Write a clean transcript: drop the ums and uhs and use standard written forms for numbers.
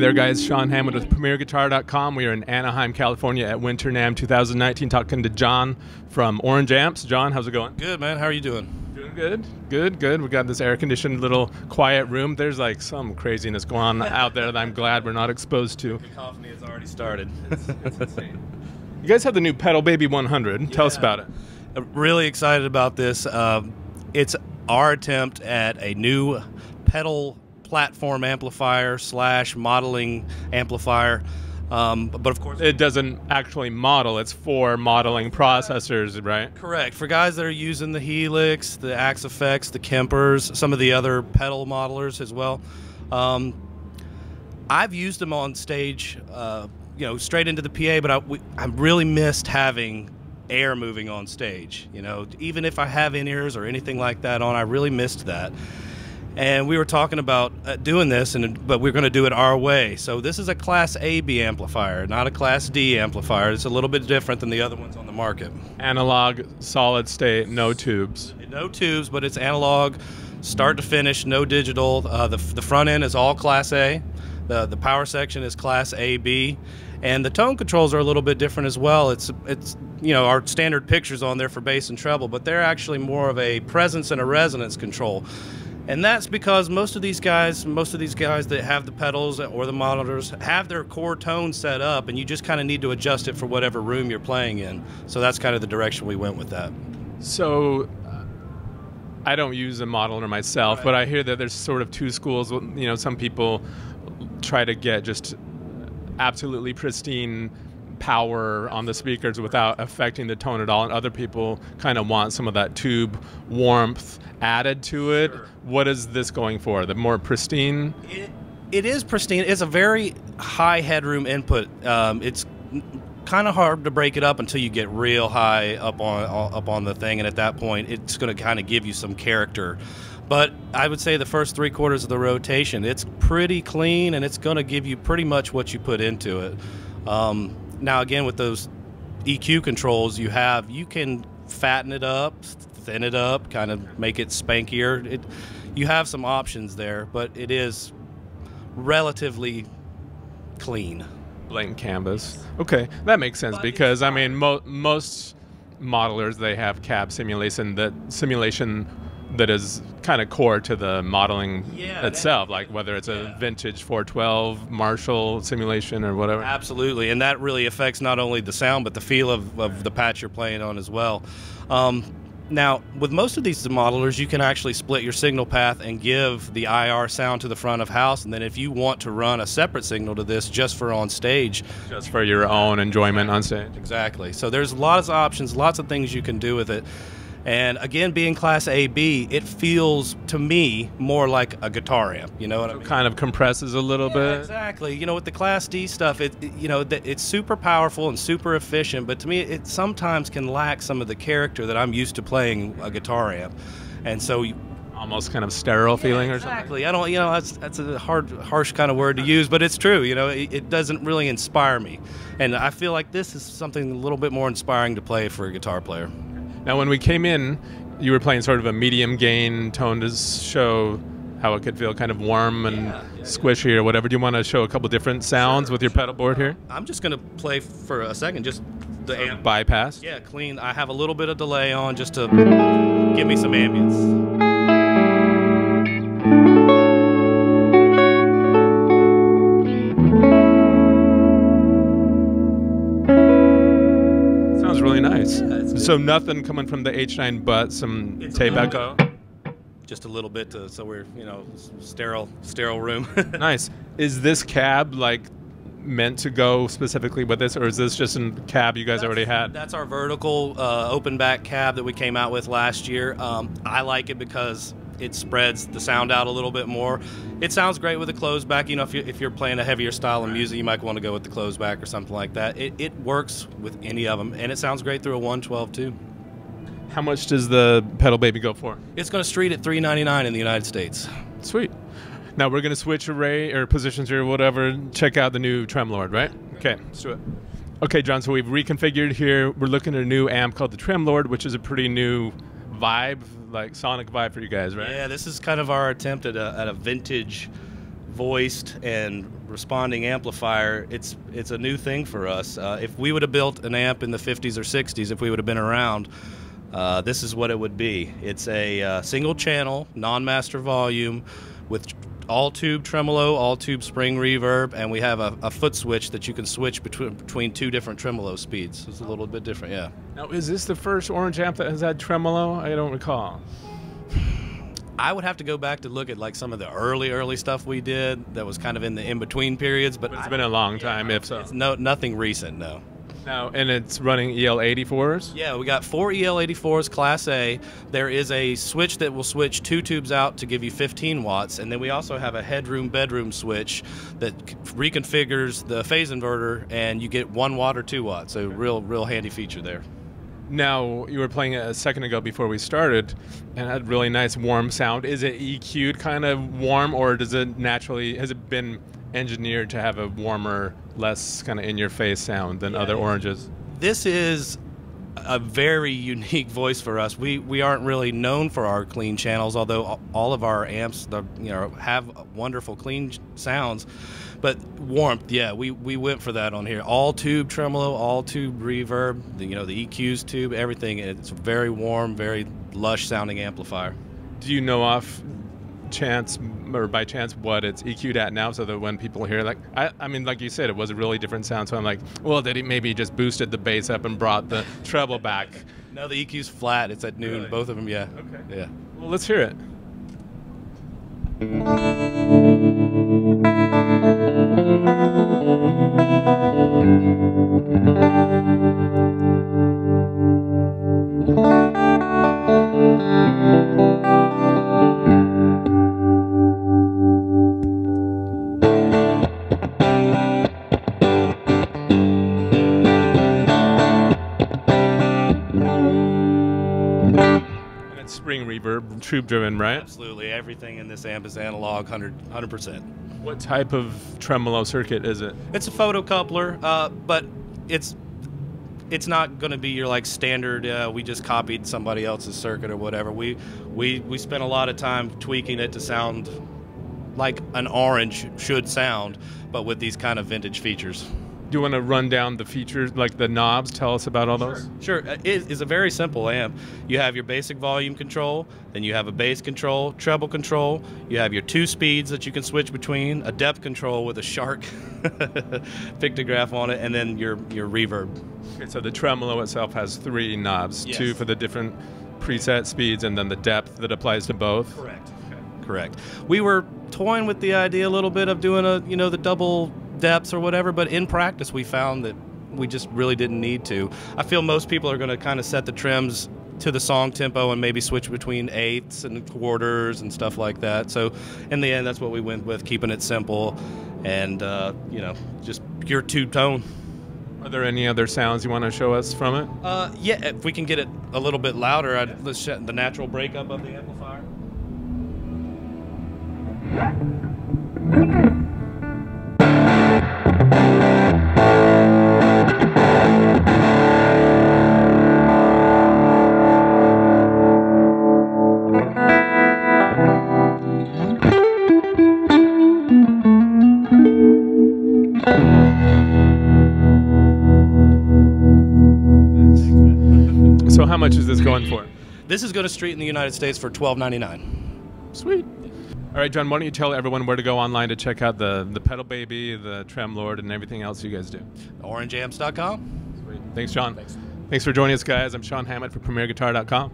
there, guys. Sean Hammond with PremierGuitar.com. We are in Anaheim, California at Winter NAMM 2019 talking to John from Orange Amps. John, how's it going? Good, man. How are you doing? Doing good. Good, good. We got this air-conditioned little quiet room. There's like some craziness going on out there that I'm glad we're not exposed to. The cacophony has already started. It's insane. You guys have the new Pedal Baby 100. Tell us about it. I'm really excited about this. It's our attempt at a new pedal platform amplifier / modeling amplifier. But of course, it doesn't actually model. It's for modeling processors, right? Correct. For guys that are using the Helix, the Axe Effects, the Kempers, some of the other pedal modelers as well. I've used them on stage, you know, straight into the PA, but I really missed having air moving on stage. You know, even if I have in-ears or anything like that on, I really missed that. And we were talking about doing this, but we're going to do it our way. So this is a Class AB amplifier, not a Class D amplifier. It's a little bit different than the other ones on the market. Analog, solid state, no tubes. No tubes, but it's analog, start to finish, no digital. The front end is all Class A. The power section is Class AB. And the tone controls are a little bit different as well. It's you know, our standard pictures on there for bass and treble, but they're actually more of a presence and a resonance control. And that's because most of these guys that have the pedals or the monitors have their core tone set up, and you just kind of need to adjust it for whatever room you're playing in. So that's kind of the direction we went with that. So I don't use a modeler myself, but I hear that there's sort of two schools. You know, some people try to get just absolutely pristine power on the speakers without affecting the tone at all, and other people kind of want some of that tube warmth added to it. Sure. What is this going for? The more pristine? It is pristine. It's a very high headroom input. It's kind of hard to break it up until you get real high up on the thing, and at that point it's going to kind of give you some character. But I would say the first 3/4 of the rotation, it's pretty clean, and it's going to give you pretty much what you put into it. Now again, with those EQ controls you can fatten it up, thin it up, kind of make it spankier. You have some options there, but it is relatively clean. Blank canvas. Okay, that makes sense, because I mean most modelers, they have cab simulation that is kind of core to the modeling itself, like whether it's a vintage 412 Marshall simulation or whatever. Absolutely, and that really affects not only the sound but the feel of the patch you're playing on as well. Now, with most of these modelers, you can actually split your signal path and give the IR sound to the front of house, and then if you want to run a separate signal to this just for on stage. Just for your own enjoyment on stage. Exactly. So there's lots of options, lots of things you can do with it. And again, being Class AB, it feels to me more like a guitar amp. You know what I mean? Kind of compresses a little bit. Exactly. You know, with the Class D stuff, it's super powerful and super efficient, but to me, it sometimes can lack some of the character that I'm used to playing a guitar amp. And so almost kind of sterile feeling or something. Exactly. I don't. You know, that's a harsh kind of word to use, but it's true. You know, it doesn't really inspire me, and I feel like this is something a little bit more inspiring to play for a guitar player. Now, when we came in, you were playing sort of a medium gain tone to show how it could feel kind of warm and squishy or whatever. Do you want to show a couple different sounds with your pedal board here? I'm just going to play for a second, just the amp. Bypass? Yeah, clean. I have a little bit of delay on just to give me some ambience. Really nice. So nothing coming from the H9 but some tape echo? Just a little bit so we're, you know, sterile room. Nice. Is this cab like meant to go specifically with this, or is this just a cab you guys already had? That's our vertical open back cab that we came out with last year. I like it because it spreads the sound out a little bit more. It sounds great with a closed back. You know, if you're playing a heavier style of music, you might want to go with the closed back or something like that. It works with any of them, and it sounds great through a 112 too. How much does the Pedal Baby go for? It's going to street at $399 in the United States. Sweet. Now we're going to switch array or positions here or whatever. Check out the new TremLord, right? Okay, let's do it. Okay, John, so we've reconfigured here. We're looking at a new amp called the TremLord, which is a pretty new vibe, like sonic vibe for you guys, right? Yeah, this is kind of our attempt at a vintage voiced and responding amplifier, it's a new thing for us. If we would have built an amp in the 50s or 60s, if we would have been around, this is what it would be. It's a single channel, non-master volume with all tube tremolo, all tube spring reverb, and we have a foot switch that you can switch between two different tremolo speeds. It's a little bit different, yeah. Now, is this the first orange amp that has had tremolo? I don't recall. I would have to go back to look at like some of the early stuff we did that was kind of in the in-between periods, but it's been a long time, if so. It's nothing recent, no. Now, and it's running EL84s? Yeah, we got 4 EL84s Class A. There is a switch that will switch 2 tubes out to give you 15 watts, and then we also have a headroom-bedroom switch that reconfigures the phase inverter, and you get 1 watt or 2 watts. So real handy feature there. Now, you were playing it a second ago before we started, and it had really nice warm sound. Is it EQ'd kind of warm, or does it naturally, has it been engineered to have a warmer, less kind of in-your-face sound than other oranges? This is a very unique voice for us. We aren't really known for our clean channels, although all of our amps, have wonderful clean sounds. But warmth, yeah, we went for that on here. All tube tremolo, all tube reverb, the EQs tube, everything. It's a very warm, very lush sounding amplifier. Do you know off chance or by chance what it's EQ'd at now, so that when people hear, like, I mean, like you said, it was a really different sound, so I'm like, well, did he maybe just boosted the bass up and brought the treble back? No, the EQ's flat. It's at noon. Really? Both of them, yeah. Okay. Yeah. Well, let's hear it. Spring reverb, tube driven, right? Absolutely. Everything in this amp is analog, 100%. What type of tremolo circuit is it? It's a photocoupler, but it's not going to be your like standard. We just copied somebody else's circuit or whatever. We spent a lot of time tweaking it to sound like an orange should sound, but with these kind of vintage features. Do you want to run down the features, like the knobs? Tell us about all those. Sure. It is a very simple amp. You have your basic volume control, then you have a bass control, treble control, you have your 2 speeds that you can switch between, a depth control with a shark pictograph on it, and then your reverb. Okay, so the tremolo itself has 3 knobs, yes. 2 for the different preset speeds, and then the depth that applies to both? Correct. Okay. Correct. We were toying with the idea a little bit of doing the double depths or whatever, but in practice we found that we just really didn't need to. I feel most people are going to kind of set the trems to the song tempo and maybe switch between eighths and quarters and stuff like that. So in the end, that's what we went with, keeping it simple and just pure two-tone. Are there any other sounds you want to show us from it? Yeah, if we can get it a little bit louder, let's set the natural breakup of the amplifier. So how much is this going for? This is going to street in the United States for $12.99. Sweet. All right, John, why don't you tell everyone where to go online to check out the Pedal Baby, the TremLord, and everything else you guys do? OrangeAmps.com. Sweet. Thanks, John. Thanks. Thanks for joining us, guys. I'm Sean Hammett for PremierGuitar.com.